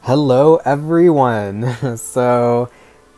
Hello everyone! So,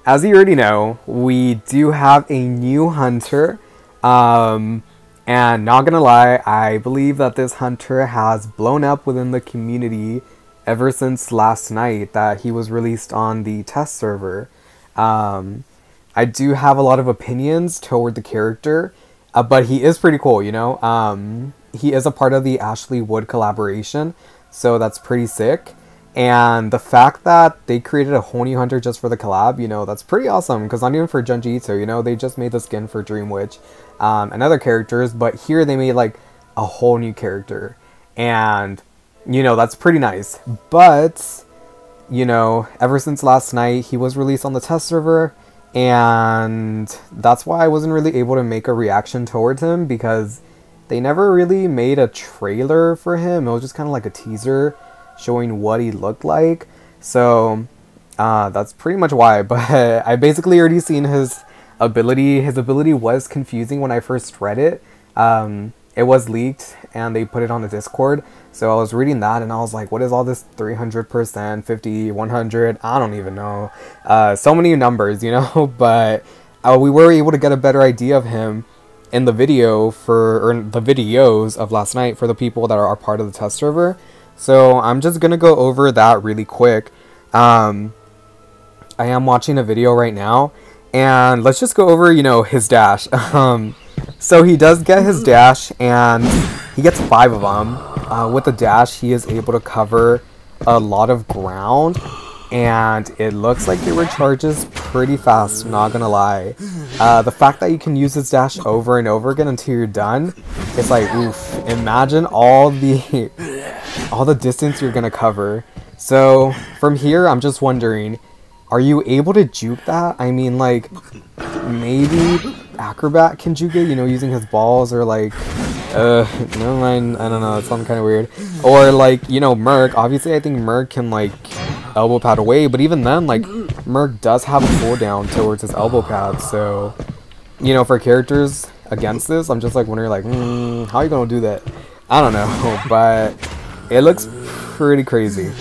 as you already know, we do have a new hunter. And not gonna lie, I believe that this hunter has blown up within the community ever since last night that he was released on the test server. I do have a lot of opinions toward the character, but he is pretty cool, you know? He is a part of the Ashley Wood collaboration, so that's pretty sick. And the fact that they created a whole new hunter just for the collab, you know, that's pretty awesome. Because not even for Junji Ito, you know, they just made the skin for Dream Witch and other characters. But here they made like a whole new character. And, you know, that's pretty nice. But, you know, ever since last night, he was released on the test server. And that's why I wasn't really able to make a reaction towards him. Because they never really made a trailer for him. It was just kind of like a teaser showing what he looked like. So that's pretty much why. But I basically already seen his ability. His ability was confusing when I first read it. It was leaked and they put it on the Discord, so I was reading that and I was like, what is all this 300%, 50, 100? I don't even know. So many numbers, you know. But we were able to get a better idea of him in the video or the videos of last night for the people that are part of the test server. So I'm just gonna go over that really quick. I am watching a video right now, and let's just go over, you know, his dash. So he does get his dash, and he gets 5 of them. With the dash, he is able to cover a lot of ground, and it looks like it recharges pretty fast, not gonna lie. The fact that you can use his dash over and over again until you're done, it's like, oof. Imagine all the distance you're gonna cover. So from here, I'm just wondering, are you able to juke that? I mean, like, maybe Acrobat can juke it, you know, using his balls, or like, never mind, I don't know, it's something kind of weird. Or like, you know, Merc, obviously I think Merc can like elbow pad away, but even then, like, Merc does have a cooldown towards his elbow pad. So, you know, for characters against this, I'm just like wondering, like, how are you gonna do that? I don't know, but it looks pretty crazy.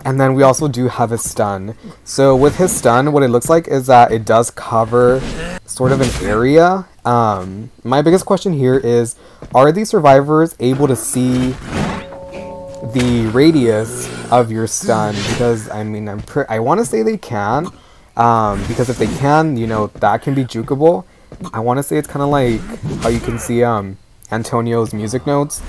And then we also do have his stun. So with his stun, what it looks like is that it does cover sort of an area. My biggest question here is, are these survivors able to see the radius of your stun? Because I mean, I want to say they can, because if they can, you know, that can be jukeable. I want to say it's kind of like how you can see Antonio's music notes,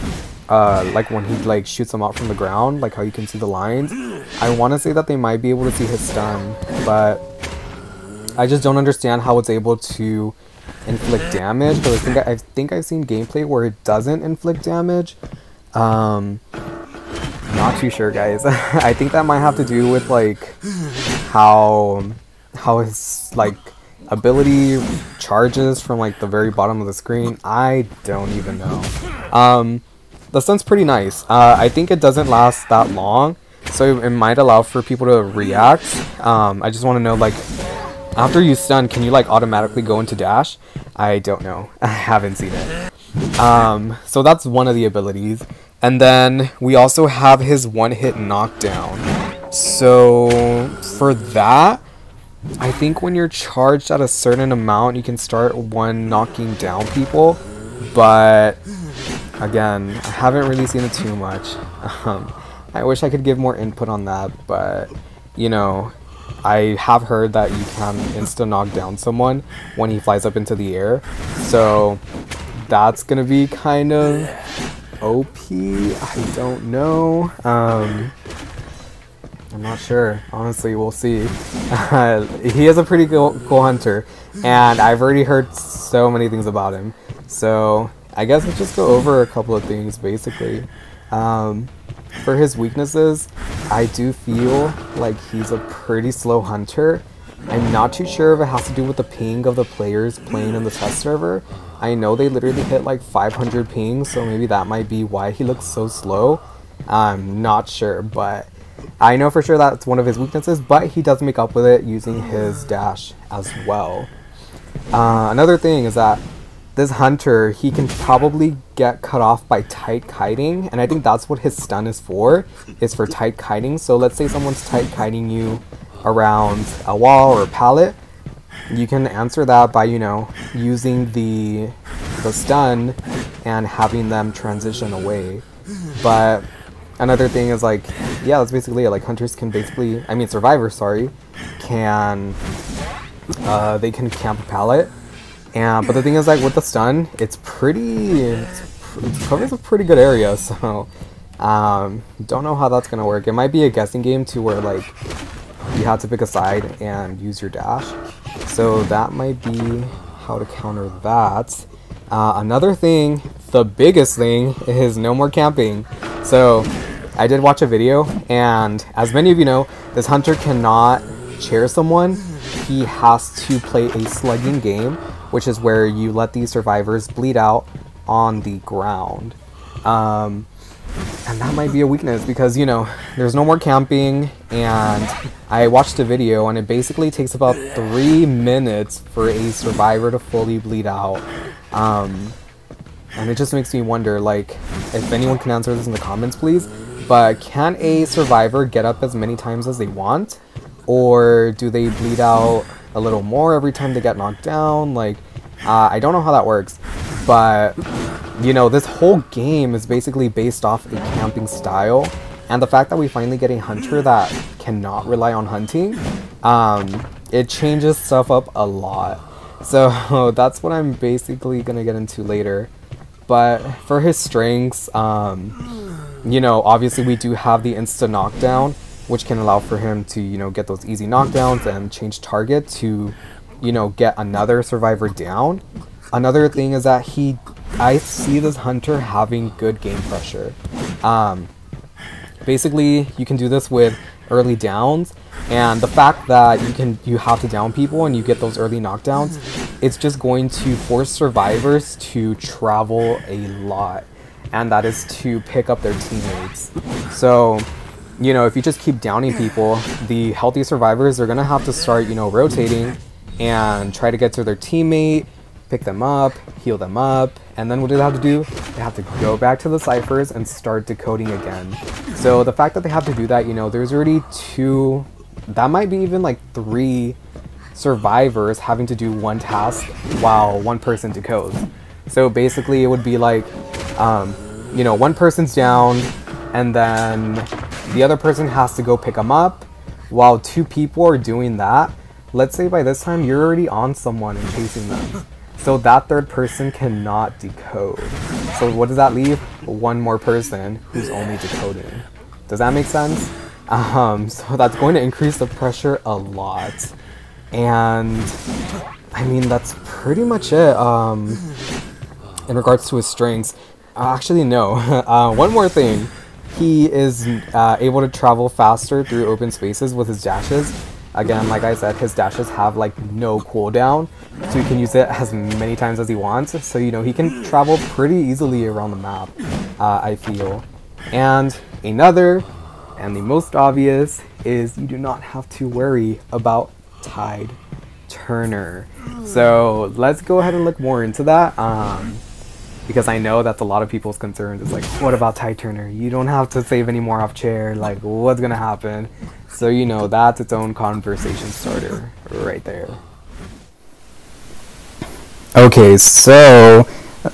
like when he like shoots them out from the ground, like how you can see the lines. I want to say that they might be able to see his stun, but I just don't understand how it's able to inflict damage. Because I think I've seen gameplay where it doesn't inflict damage. Not too sure, guys. I think that might have to do with like how his like ability charges from like the very bottom of the screen. I don't even know. The stun's pretty nice. I think it doesn't last that long, so it might allow for people to react. I just want to know, like, after you stun, can you like automatically go into dash? I don't know. I haven't seen it. So that's one of the abilities. And then we also have his one-hit knockdown. So for that, I think when you're charged at a certain amount, you can start knocking down people. But again, I haven't really seen it too much. I wish I could give more input on that, but you know, I have heard that you can insta knock down someone when he flies up into the air. So that's gonna be kind of OP. I don't know. I'm not sure. Honestly, we'll see. He is a pretty cool hunter, and I've already heard so many things about him. So I guess let's just go over a couple of things, basically. For his weaknesses, I do feel like he's a pretty slow hunter. I'm not too sure if it has to do with the ping of the players playing in the test server. I know they literally hit like 500 pings, so maybe that might be why he looks so slow. I'm not sure, but I know for sure that's one of his weaknesses, but he does make up with it using his dash as well. Another thing is that this hunter, he can probably get cut off by tight kiting, and I think that's what his stun is for tight kiting. So let's say someone's tight kiting you around a wall or a pallet, you can answer that by, you know, using the stun and having them transition away. But another thing is, like, yeah, that's basically it. Like, hunters can basically, I mean, survivors, sorry, can, they can camp a pallet. And, but the thing is, like, with the stun, it covers a pretty good area, so, don't know how that's gonna work. It might be a guessing game, too, where, like, you have to pick a side and use your dash. So that might be how to counter that. Another thing, the biggest thing, is no more camping. So I did watch a video, and as many of you know, this hunter cannot chair someone. He has to play a slugging game, which is where you let these survivors bleed out on the ground. And that might be a weakness because, you know, there's no more camping, and I watched a video and it basically takes about 3 minutes for a survivor to fully bleed out. And it just makes me wonder, like, if anyone can answer this in the comments, please, but can a survivor get up as many times as they want? Or do they bleed out a little more every time they get knocked down? Like, I don't know how that works, but, you know, this whole game is basically based off a camping style, and the fact that we finally get a hunter that cannot rely on hunting, it changes stuff up a lot. So that's what I'm basically gonna get into later. But for his strengths, you know, obviously we do have the insta knockdown, which can allow for him to, you know, get those easy knockdowns and change target to, you know, get another survivor down. Another thing is that I see this hunter having good game pressure. Basically, you can do this with early downs, and the fact that you have to down people and you get those early knockdowns, it's just going to force survivors to travel a lot, and that is to pick up their teammates. So, you know, if you just keep downing people, the healthy survivors are gonna have to start, you know, rotating and try to get to their teammate, pick them up, heal them up, and then what do they have to do? They have to go back to the ciphers and start decoding again. So the fact that they have to do that, you know, there's already 2, that might be even like 3 survivors having to do one task while one person decodes. So basically it would be like, you know, one person's down, and then the other person has to go pick them up while 2 people are doing that. Let's say by this time you're already on someone and chasing them. So that third person cannot decode. So what does that leave? One more person who's only decoding. Does that make sense? So that's going to increase the pressure a lot. And I mean, that's pretty much it in regards to his strengths. Actually, no. One more thing. He is able to travel faster through open spaces with his dashes. Again, like I said, his dashes have like no cooldown, so he can use it as many times as he wants. So, you know, he can travel pretty easily around the map, I feel. And another, and the most obvious, is you do not have to worry about Tide Turner. So let's go ahead and look more into that. Because I know that's a lot of people's concerns. It's like, what about Tide Turner? You don't have to save any more off chair. Like, what's gonna happen? So, you know, that's its own conversation starter right there. Okay, so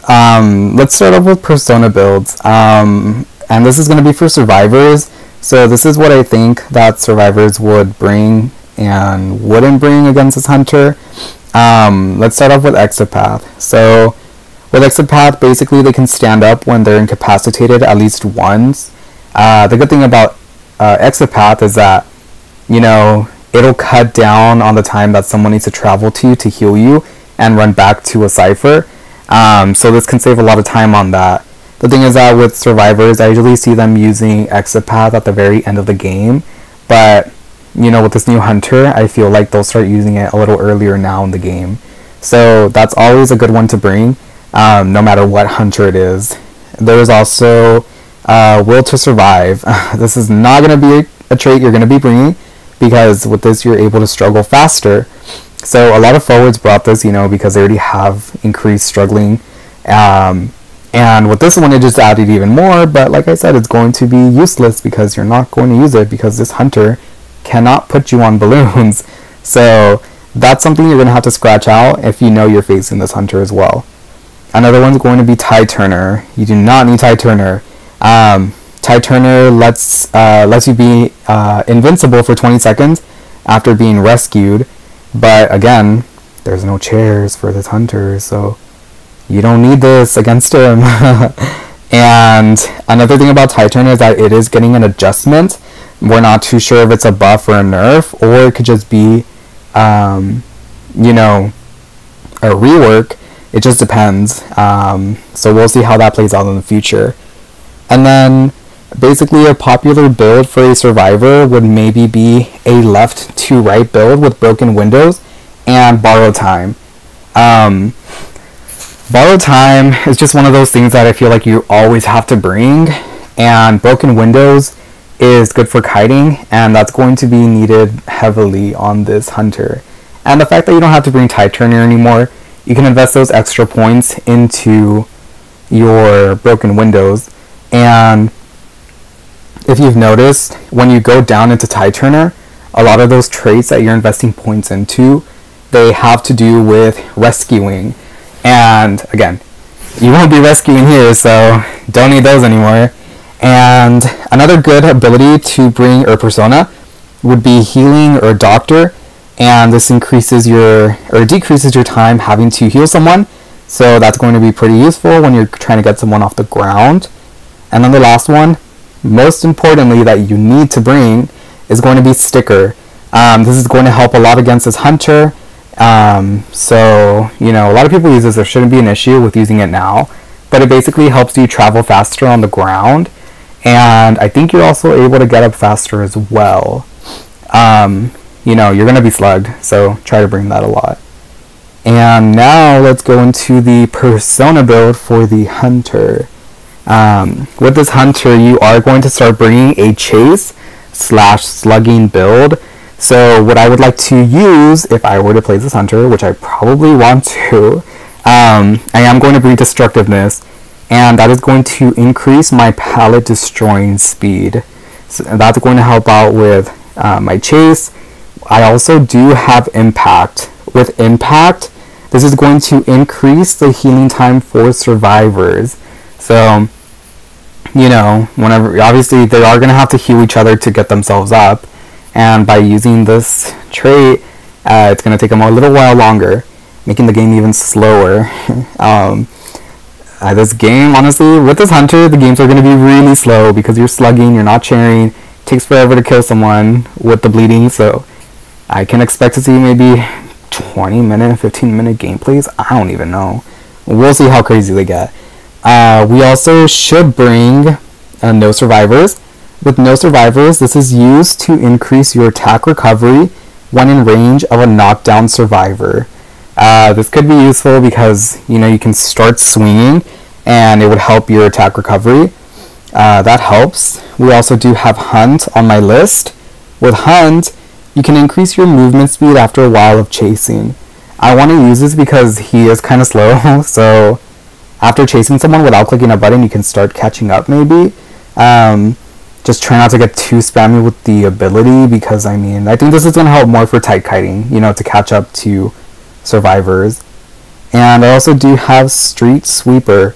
let's start off with persona builds. And this is gonna be for survivors. So this is what I think that survivors would bring and wouldn't bring against this hunter. Let's start off with Exopath. So with Exopath, basically they can stand up when they're incapacitated at least once. The good thing about Exopath is that, you know, it'll cut down on the time that someone needs to travel to heal you and run back to a cipher. So this can save a lot of time on that. The thing is that with survivors, I usually see them using Exopath at the very end of the game. But, you know, with this new hunter, I feel like they'll start using it a little earlier now in the game. So that's always a good one to bring. No matter what hunter it is. There's also Will to Survive. This is not going to be a trait you're going to be bringing, because with this you're able to struggle faster. So a lot of forwards brought this, because they already have increased struggling. And with this one, it just added even more. But like I said, it's going to be useless because you're not going to use it because this hunter cannot put you on balloons. So that's something you're going to have to scratch out if you know you're facing this hunter as well. Another one's going to be Tide Turner. You do not need Tide Turner. Tide Turner lets you be invincible for 20 seconds after being rescued. But again, there's no chairs for this hunter, so you don't need this against him. And another thing about Tide Turner is that it is getting an adjustment. We're not too sure if it's a buff or a nerf, or it could just be, a rework. It just depends. So we'll see how that plays out in the future. And then basically a popular build for a survivor would maybe be a left to right build with broken windows and borrow time. Borrow time is just one of those things that I feel like you always have to bring, and broken windows is good for kiting, and that's going to be needed heavily on this hunter. And the fact that you don't have to bring Tide Turner anymore, you can invest those extra points into your broken windows. And if you've noticed, when you go down into Tide Turner, a lot of those traits that you're investing points into, they have to do with rescuing. And again, you won't be rescuing here, so don't need those anymore. And another good ability to bring or persona would be healing or doctor, and this increases decreases your time having to heal someone, so that's going to be pretty useful when you're trying to get someone off the ground. And then the last one, most importantly, that you need to bring is going to be sticker. This is going to help a lot against this hunter. So a lot of people use this. There shouldn't be an issue with using it now, but it basically helps you travel faster on the ground, and I think you're also able to get up faster as well. You're going to be slugged, so try to bring that a lot. And now let's go into the persona build for the hunter. With this hunter, you are going to start bringing a chase/slugging build. So what I would like to use if I were to play this hunter, which I probably want to, I am going to bring destructiveness, and that is going to increase my pallet destroying speed. So that's going to help out with my chase. I also do have impact. With impact, this is going to increase the healing time for survivors. So, whenever, obviously they are going to have to heal each other to get themselves up. And by using this trait, it's going to take them a little while longer, making the game even slower. This game, honestly, with this hunter, the games are going to be really slow because you're slugging, you're not chairing. It takes forever to kill someone with the bleeding, so I can expect to see maybe 20-minute, 15-minute gameplays. I don't even know. We'll see how crazy they get. We also should bring no survivors. With no survivors, this is used to increase your attack recovery when in range of a knockdown survivor. This could be useful because you can start swinging and it would help your attack recovery. That helps. We also do have Hunt on my list. With Hunt, you can increase your movement speed after a while of chasing. I want to use this because he is kind of slow, so after chasing someone without clicking a button, you can start catching up maybe. Just try not to get too spammy with the ability because, I think this is going to help more for tight kiting, to catch up to survivors. And I also do have Street Sweeper.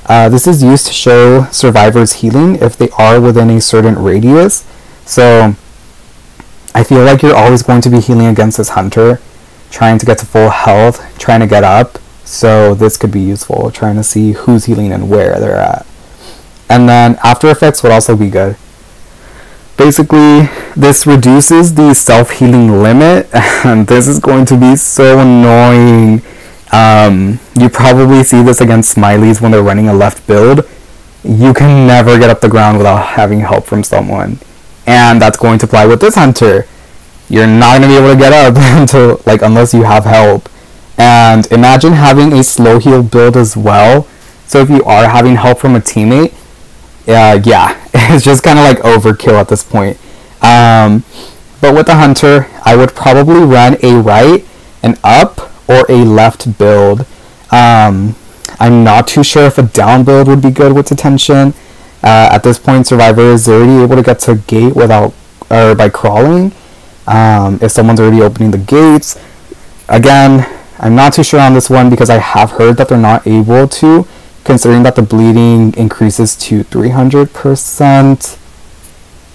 This is used to show survivors healing if they are within a certain radius. So I feel like you're always going to be healing against this hunter, trying to get to full health, trying to get up. So this could be useful, trying to see who's healing and where they're at. And then After Effects would also be good. Basically, this reduces the self-healing limit, and this is going to be so annoying. You probably see this against Smileys when they're running a left build. You can never get up the ground without having help from someone. And that's going to apply with this hunter. You're not going to be able to get up unless you have help. And imagine having a slow heal build as well. So if you are having help from a teammate, it's just kind of like overkill at this point. But with the hunter, I would probably run a right an up or a left build. I'm not too sure if a down build would be good with detention. At this point, Survivor is already able to get to gate without, or by crawling. If someone's already opening the gates. Again, I'm not too sure on this one because I have heard that they're not able to, considering that the bleeding increases to 300%.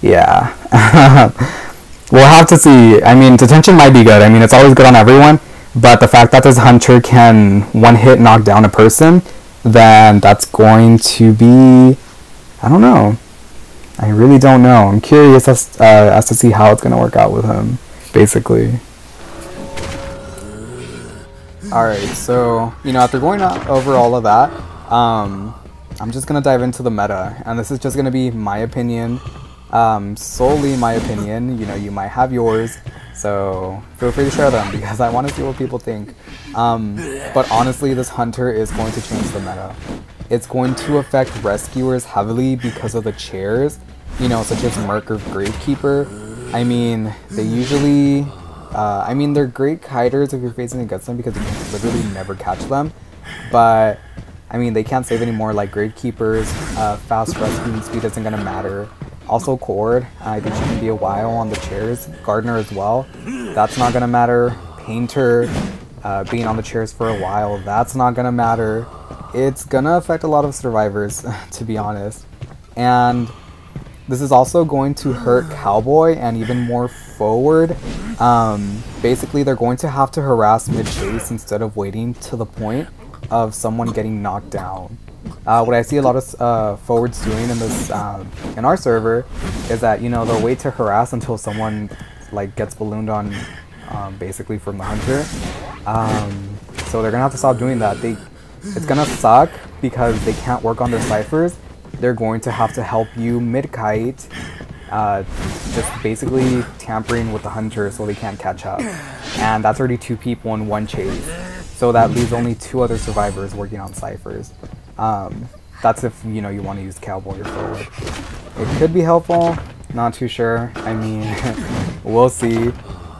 Yeah. We'll have to see. I mean, detention might be good. I mean, it's always good on everyone. But the fact that this hunter can one hit knock down a person, then that's going to be, I don't know. I really don't know. I'm curious as to see how it's going to work out with him, basically. Alright, so, after going over all of that, I'm just going to dive into the meta. And this is just going to be my opinion, solely my opinion. You might have yours. So feel free to share them because I want to see what people think. But honestly, this hunter is going to change the meta. It's going to affect rescuers heavily because of the chairs, such as Merc or Gravekeeper. I mean, they usually, they're great kiters if you're facing against them because you can literally never catch them. But, they can't save anymore like Gravekeepers. Fast rescuing speed isn't going to matter. Also Cord, I think she can be a while on the chairs. Gardener as well. That's not going to matter. Painter, being on the chairs for a while. That's not going to matter. It's going to affect a lot of survivors, to be honest. And this is also going to hurt Cowboy and even more forward. Basically, they're going to have to harass mid-chase instead of waiting to the point of someone getting knocked down. What I see a lot of forwards doing in this in our server is that they'll wait to harass until someone gets ballooned on, basically from the hunter. So they're gonna have to stop doing that. It's gonna suck because they can't work on their ciphers. They're going to have to help you mid kite, just basically tampering with the hunter so they can't catch up. And that's already 2 people in 1 chase. So that leaves only 2 other survivors working on ciphers. That's if you want to use Cowboy or forward. It could be helpful, not too sure. I mean, we'll see.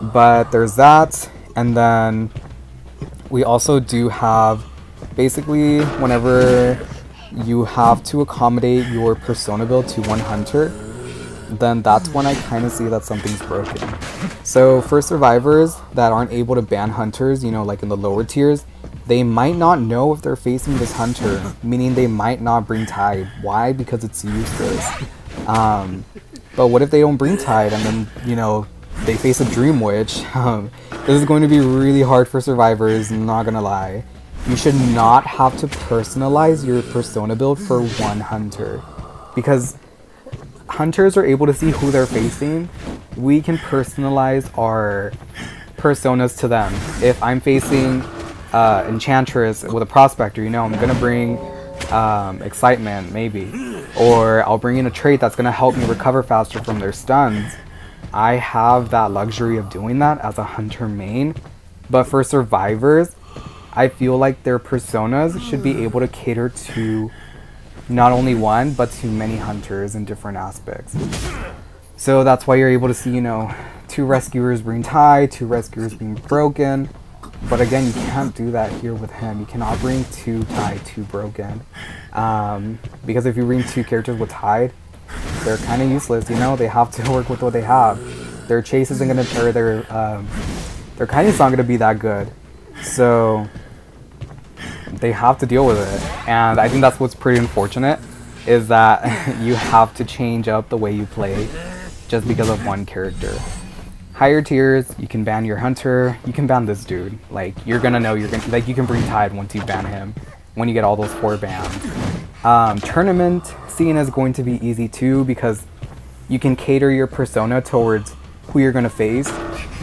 But there's that, and then we also do have basically whenever you have to accommodate your persona build to 1 hunter, then that's when I kind of see that something's broken. So for survivors that aren't able to ban hunters, like in the lower tiers, they might not know if they're facing this hunter, meaning they might not bring Tide. Why? Because it's useless. But what if they don't bring Tide and then, they face a Dream Witch? This is going to be really hard for survivors, not gonna lie. You should not have to personalize your persona build for 1 hunter. Because hunters are able to see who they're facing. We can personalize our personas to them. If I'm facing Enchantress with a Prospector, I'm gonna bring Excitement, maybe. Or I'll bring in a trait that's gonna help me recover faster from their stuns. I have that luxury of doing that as a hunter main. But for survivors, I feel like their personas should be able to cater to not only 1, but to many hunters in different aspects. So that's why you're able to see, 2 rescuers bring Tide, 2 rescuers being broken. But again, you can't do that here with him. You cannot bring 2 Tide, 2 broken. Because if you bring 2 characters with Tide, they're kind of useless, They have to work with what they have. Their chase isn't going to, or their kindness not going to be that good. So they have to deal with it. And I think that's what's pretty unfortunate, is that you have to change up the way you play just because of 1 character. Higher tiers, you can ban your hunter, you can ban this dude. You're gonna know you can bring Tide once you ban him, when you get all those 4 bans. Tournament scene is going to be easy too because you can cater your persona towards who you're gonna face.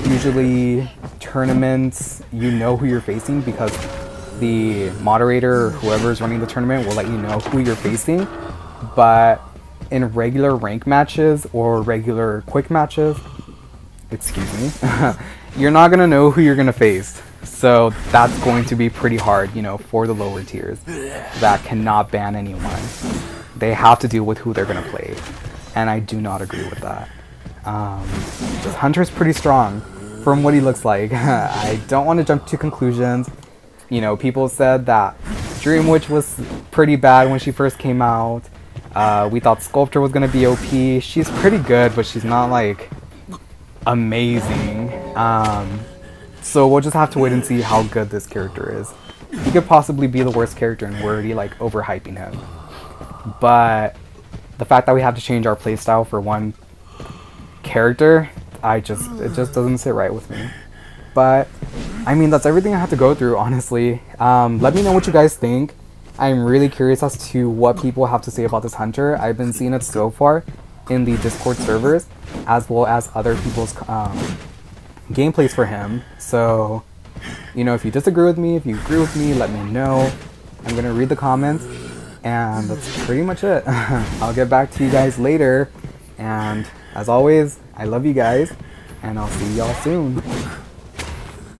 Usually tournaments, you know who you're facing because the moderator or whoever's running the tournament will let you know who you're facing. But in regular rank matches or regular quick matches, you're not gonna know who you're gonna face. So that's going to be pretty hard, for the lower tiers that cannot ban anyone. They have to deal with who they're gonna play, and I do not agree with that. This hunter's pretty strong. from what he looks like. I don't want to jump to conclusions. You know, people said that Dream Witch was pretty bad when she first came out. We thought Sculptor was gonna be OP. She's pretty good, but she's not like amazing. So we'll just have to wait and see how good this character is. He could possibly be the worst character and we're already like overhyping him. But the fact that we have to change our playstyle for one character, it just doesn't sit right with me. But I mean, that's everything I have to go through, honestly. Let me know what you guys think. I'm really curious as to what people have to say about this hunter. I've been seeing it so far in the Discord servers, as well as other people's gameplays for him. So, you know, if you disagree with me, if you agree with me, let me know. I'm gonna read the comments, and that's pretty much it. I'll get back to you guys later, and as always, I love you guys, and I'll see y'all soon.